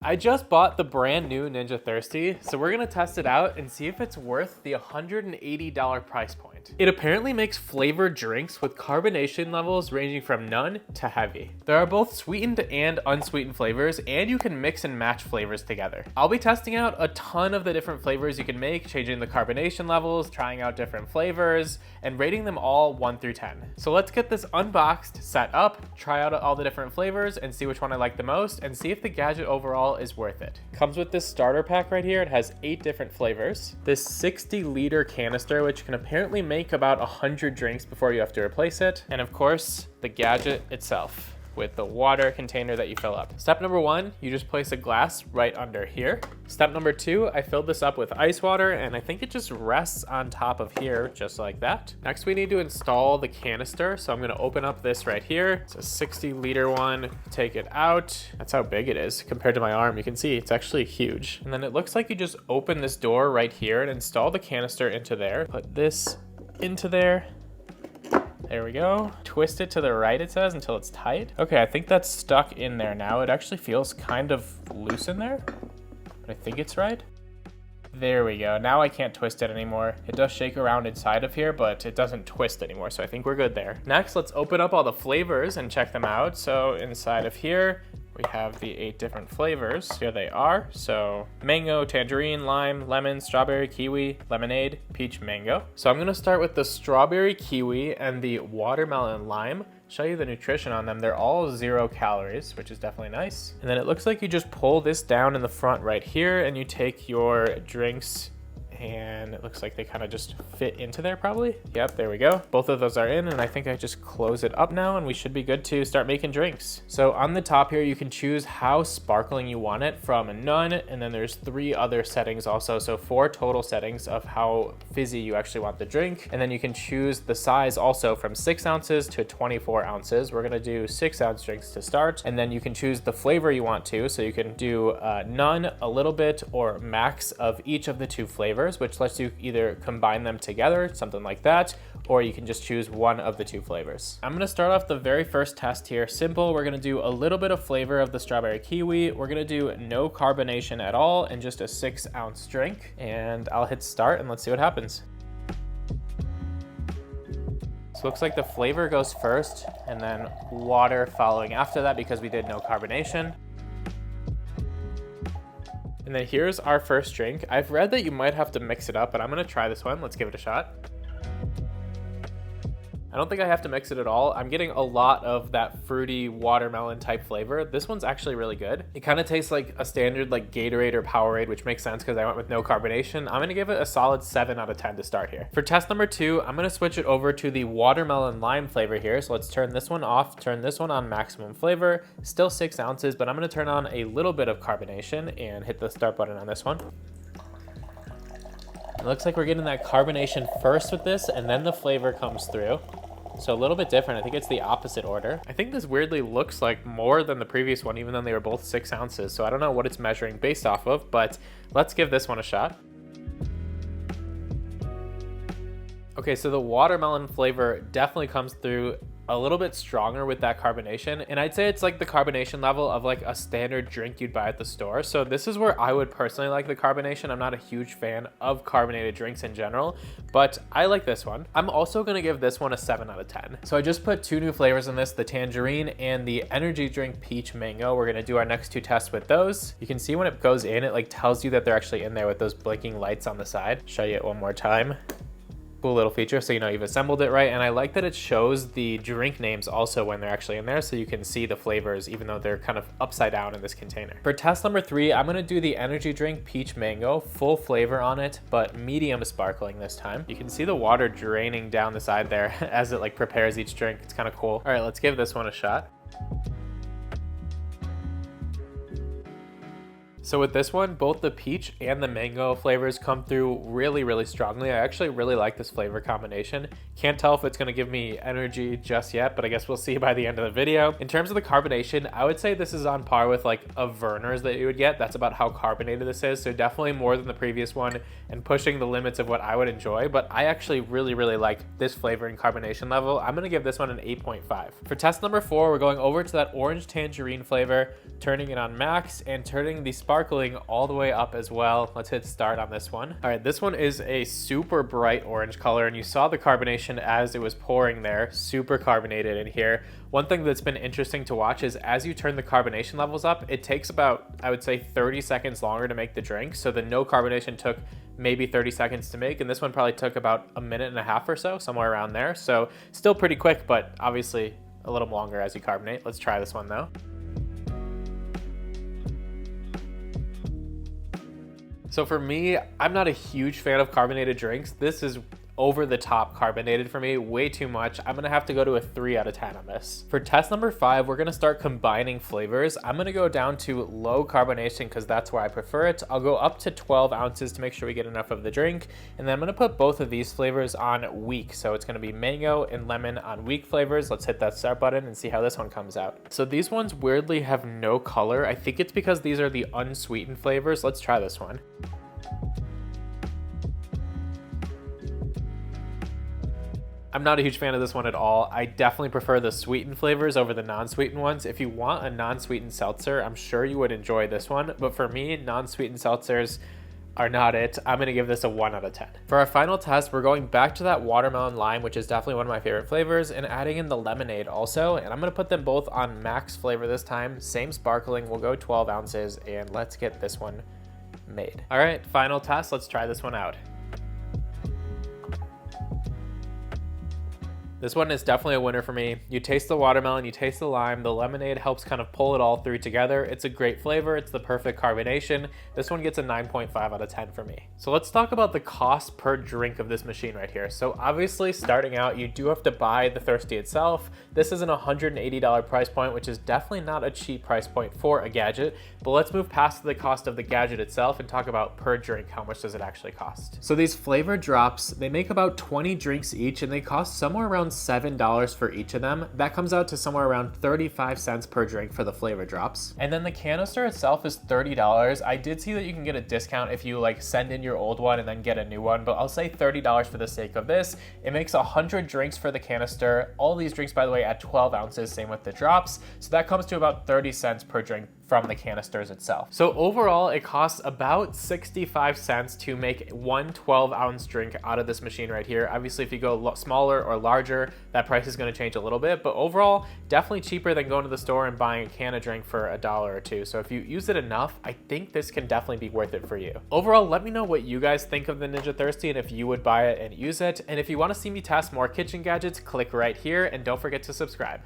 I just bought the brand new Ninja Thirsti, so we're gonna test it out and see if it's worth the $180 price point. It apparently makes flavored drinks with carbonation levels ranging from none to heavy. There are both sweetened and unsweetened flavors, and you can mix and match flavors together. I'll be testing out a ton of the different flavors you can make, changing the carbonation levels, trying out different flavors, and rating them all 1 through 10. So let's get this unboxed, set up, try out all the different flavors, and see which one I like the most, and see if the gadget overall is worth it. Comes with this starter pack right here. It has 8 different flavors. This 60-liter canister, which can apparently make about 100 drinks before you have to replace it. And of course, the gadget itself with the water container that you fill up. Step number 1, you just place a glass right under here. Step number 2, I filled this up with ice water, and I think it just rests on top of here just like that. Next, we need to install the canister. So I'm gonna open up this right here. It's a 60-liter one. Take it out. That's how big it is compared to my arm. You can see it's actually huge. And then it looks like you just open this door right here and install the canister into there. Put this into there. There we go. Twist it to the right, it says, until it's tight. Okay, I think that's stuck in there now. It actually feels kind of loose in there, but I think it's right. There we go. Now I can't twist it anymore. It does shake around inside of here, but it doesn't twist anymore, so I think we're good there. Next, let's open up all the flavors and check them out. So inside of here, we have the 8 different flavors. Here they are. So mango, tangerine, lime, lemon, strawberry, kiwi, lemonade, peach, mango. So I'm gonna start with the strawberry kiwi and the watermelon lime. Show you the nutrition on them. They're all 0 calories, which is definitely nice. And then it looks like you just pull this down in the front right here and you take your drinks, and it looks like they kind of just fit into there probably. Yep, there we go. Both of those are in, and I think I just close it up now and we should be good to start making drinks. So on the top here, you can choose how sparkling you want it from none, and then there's 3 other settings also. So 4 total settings of how fizzy you actually want the drink. And then you can choose the size also from 6 ounces to 24 ounces. We're gonna do 6-ounce drinks to start. And then you can choose the flavor you want to. So you can do none, a little bit, or max of each of the 2 flavors, which lets you either combine them together, something like that, or you can just choose one of the 2 flavors. I'm gonna start off the very first test here. Simple, we're gonna do a little bit of flavor of the strawberry kiwi. We're gonna do no carbonation at all and just a 6-ounce drink. And I'll hit start and let's see what happens. So it looks like the flavor goes first and then water following after that because we did no carbonation. And then here's our first drink. I've read that you might have to mix it up, but I'm gonna try this one. Let's give it a shot. I don't think I have to mix it at all. I'm getting a lot of that fruity watermelon type flavor. This one's actually really good. It kind of tastes like a standard like Gatorade or Powerade, which makes sense because I went with no carbonation. I'm gonna give it a solid 7 out of 10 to start here. For test number 2, I'm gonna switch it over to the watermelon lime flavor here. So let's turn this one off, turn this one on maximum flavor. Still 6 ounces, but I'm gonna turn on a little bit of carbonation and hit the start button on this one. It looks like we're getting that carbonation first with this, and then the flavor comes through. So a little bit different. I think it's the opposite order. I think this weirdly looks like more than the previous one, even though they were both 6 ounces. So I don't know what it's measuring based off of, but let's give this one a shot. Okay, so the watermelon flavor definitely comes through a little bit stronger with that carbonation. And I'd say it's like the carbonation level of like a standard drink you'd buy at the store. So this is where I would personally like the carbonation. I'm not a huge fan of carbonated drinks in general, but I like this one. I'm also gonna give this one a 7 out of 10. So I just put 2 new flavors in this, the tangerine and the energy drink peach mango. We're gonna do our next 2 tests with those. You can see when it goes in, it like tells you that they're actually in there with those blinking lights on the side. Show you it one more time. Cool little feature, so you know you've assembled it right. And I like that it shows the drink names also when they're actually in there, so you can see the flavors even though they're kind of upside down in this container. For test number 3, I'm gonna do the energy drink peach mango, full flavor on it, but medium sparkling this time. You can see the water draining down the side there as it like prepares each drink. It's kind of cool. All right, let's give this one a shot. So with this one, both the peach and the mango flavors come through really strongly. I actually really like this flavor combination. Can't tell if it's gonna give me energy just yet, but I guess we'll see by the end of the video. In terms of the carbonation, I would say this is on par with like a Verner's that you would get. That's about how carbonated this is. So definitely more than the previous one and pushing the limits of what I would enjoy. But I actually really like this flavor and carbonation level. I'm gonna give this one an 8.5. For test number 4, we're going over to that orange tangerine flavor, turning it on max and turning the sparkling all the way up as well. Let's hit start on this one. All right, this one is a super bright orange color, and you saw the carbonation as it was pouring there, super carbonated in here. One thing that's been interesting to watch is as you turn the carbonation levels up, it takes about, I would say, 30 seconds longer to make the drink. So the no carbonation took maybe 30 seconds to make, and this one probably took about a minute and a half or so, somewhere around there. So still pretty quick, but obviously a little longer as you carbonate. Let's try this one though. So for me, I'm not a huge fan of carbonated drinks. This is over the top carbonated for me, way too much. I'm gonna have to go to a 3 out of 10 on this. For test number 5, we're gonna start combining flavors. I'm gonna go down to low carbonation because that's where I prefer it. I'll go up to 12 ounces to make sure we get enough of the drink. And then I'm gonna put both of these flavors on weak. So it's gonna be mango and lemon on weak flavors. Let's hit that start button and see how this one comes out. So these ones weirdly have no color. I think it's because these are the unsweetened flavors. Let's try this one. I'm not a huge fan of this one at all. I definitely prefer the sweetened flavors over the non-sweetened ones. If you want a non-sweetened seltzer, I'm sure you would enjoy this one. But for me, non-sweetened seltzers are not it. I'm gonna give this a 1 out of 10. For our final test, we're going back to that watermelon lime, which is definitely one of my favorite flavors, and adding in the lemonade also. And I'm gonna put them both on max flavor this time. Same sparkling, we'll go 12 ounces, and let's get this one made. All right, final test, let's try this one out. This one is definitely a winner for me. You taste the watermelon, you taste the lime, the lemonade helps kind of pull it all through together. It's a great flavor, it's the perfect carbonation. This one gets a 9.5 out of 10 for me. So let's talk about the cost per drink of this machine right here. So obviously starting out, you do have to buy the Thirsti itself. This is an $180 price point, which is definitely not a cheap price point for a gadget, but let's move past the cost of the gadget itself and talk about per drink, how much does it actually cost? So these flavor drops, they make about 20 drinks each and they cost somewhere around $7 for each of them. That comes out to somewhere around 35 cents per drink for the flavor drops. And then the canister itself is $30. I did see that you can get a discount if you like send in your old one and then get a new one, but I'll say $30 for the sake of this. It makes 100 drinks for the canister. All these drinks, by the way, at 12 ounces, same with the drops. So that comes to about 30 cents per drink from the canisters itself. So overall, it costs about 65 cents to make one 12-ounce drink out of this machine right here. Obviously, if you go smaller or larger, that price is gonna change a little bit, but overall, definitely cheaper than going to the store and buying a can of drink for $1 or $2. So if you use it enough, I think this can definitely be worth it for you. Overall, let me know what you guys think of the Ninja Thirsti and if you would buy it and use it. And if you wanna see me test more kitchen gadgets, click right here and don't forget to subscribe.